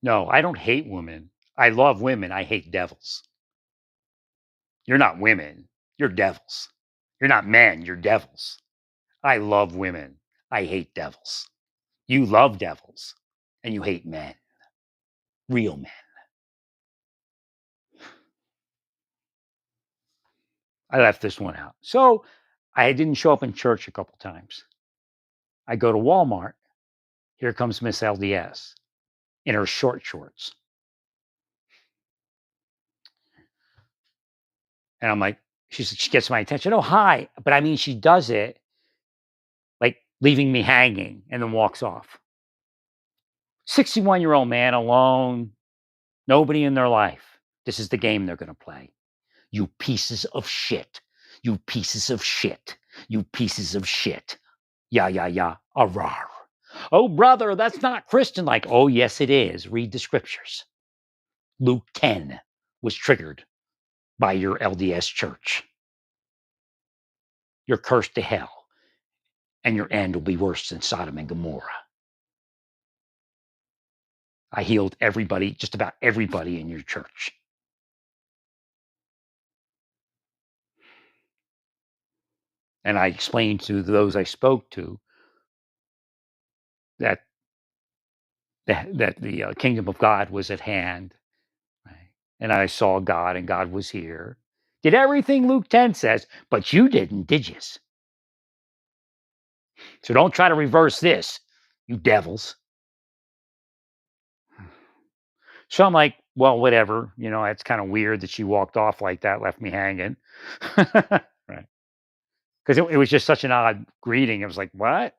No, I don't hate women. I love women. I hate devils. You're not women. You're devils. You're not men. You're devils. I love women. I hate devils. You love devils and you hate men, real men. I left this one out. So I didn't show up in church a couple times. I go to Walmart. Here comes Miss LDS in her short shorts. And I'm like, she gets my attention. Oh, hi. But I mean, she does it like leaving me hanging and then walks off. 61-year-old man alone, nobody in their life. This is the game they're going to play. You pieces of shit. You pieces of shit. You pieces of shit. Yeah, yeah, yeah. Arar. Oh, brother, that's not Christian. Like, oh, yes, it is. Read the scriptures. Luke 10 was triggered by your LDS church. You're cursed to hell, and your end will be worse than Sodom and Gomorrah. I healed everybody, just about everybody in your church. And I explained to those I spoke to that the kingdom of God was at hand, right? And I saw God, and God was here. Did everything Luke 10 says, but you didn't, did you? So don't try to reverse this, you devils. So I'm like, well, whatever. It's kind of weird that she walked off like that, left me hanging. Right. Because it was just such an odd greeting. It was like, what?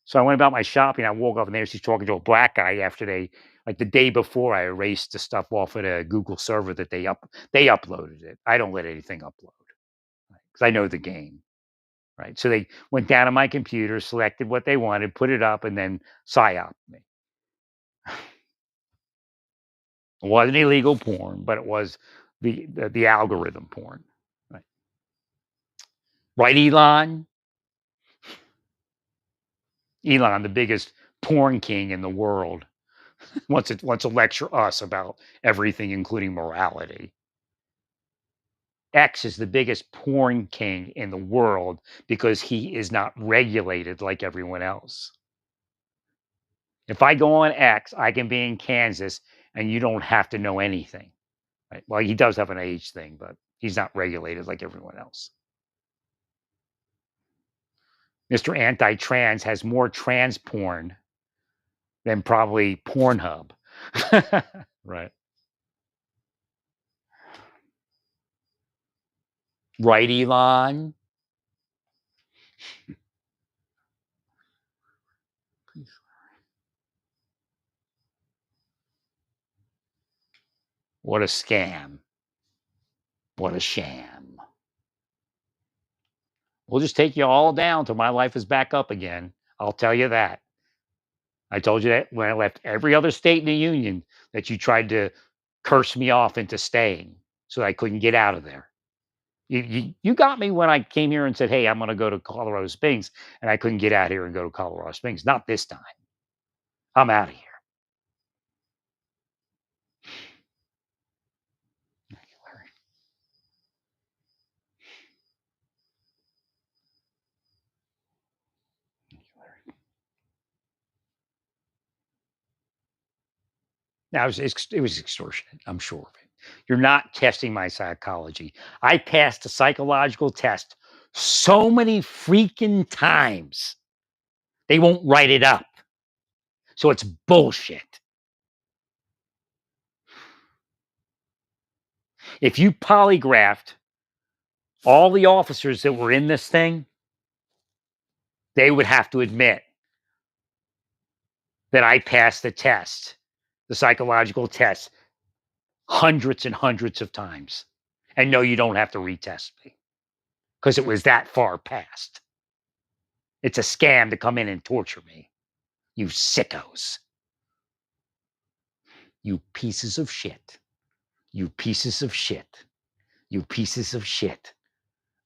So I went about my shopping. I woke up and there she's talking to a black guy after like the day before I erased the stuff off of the Google server that they uploaded it. I don't let anything upload because I know the game. Right. So they went down to my computer, selected what they wanted, put it up, and then psyop me. It wasn't illegal porn, but it was the algorithm porn. Right. Right, Elon? Elon, the biggest porn king in the world, wants to lecture us about everything, including morality. X is the biggest porn king in the world because he is not regulated like everyone else. If I go on X, I can be in Kansas and you don't have to know anything. Right? Well, he does have an age thing, but he's not regulated like everyone else. Mr. Anti-Trans has more trans porn than probably Pornhub. Right. Right, Elon? What a scam. What a sham. We'll just take you all down till my life is back up again. I'll tell you that. I told you that when I left every other state in the union that you tried to curse me off into staying so I couldn't get out of there. You got me when I came here and said, "Hey, I'm going to go to Colorado Springs," and I couldn't get out here and go to Colorado Springs. Not this time. I'm out of here. Thank you, Larry. Thank you, Larry. Now it was extortionate. I'm sure of it. You're not testing my psychology. I passed a psychological test so many freaking times. They won't write it up. So it's bullshit. If you polygraphed all the officers that were in this thing, they would have to admit that I passed the test, the psychological test, hundreds and hundreds of times. And no, you don't have to retest me because it was that far past. It's a scam to come in and torture me. You sickos. You pieces of shit. You pieces of shit. You pieces of shit.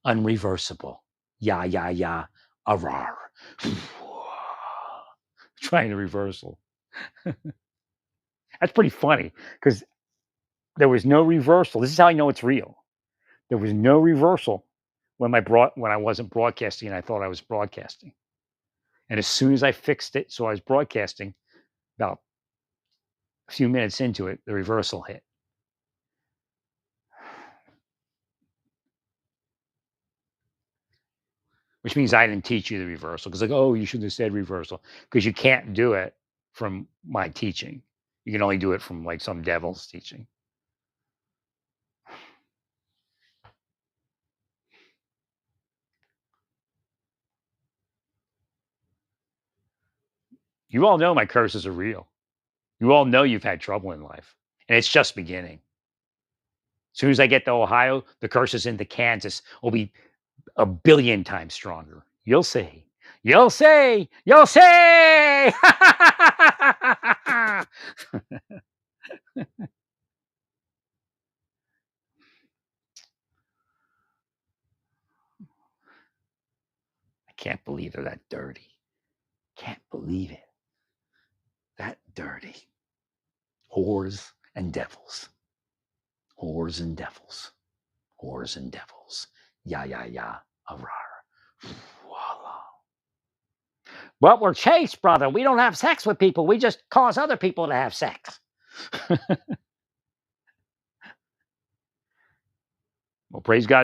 Unreversible. Ya, ya, ya. Arar. Trying to reversal. That's pretty funny because there was no reversal. This is how I know it's real. There was no reversal when I wasn't broadcasting and I thought I was broadcasting. And as soon as I fixed it so I was broadcasting, about a few minutes into it, the reversal hit. Which means I didn't teach you the reversal because like, oh, you should have said reversal because you can't do it from my teaching. You can only do it from like some devil's teaching. You all know my curses are real. You all know you've had trouble in life, and it's just beginning. As soon as I get to Ohio, the curses into Kansas will be a billion times stronger. You'll see. You'll see. You'll see. I can't believe they're that dirty. Can't believe it. That dirty. Whores and devils. Whores and devils. Whores and devils. Ya, ya, ya. Arar. Voila. Well, we're chaste, brother. We don't have sex with people. We just cause other people to have sex. Well, praise God.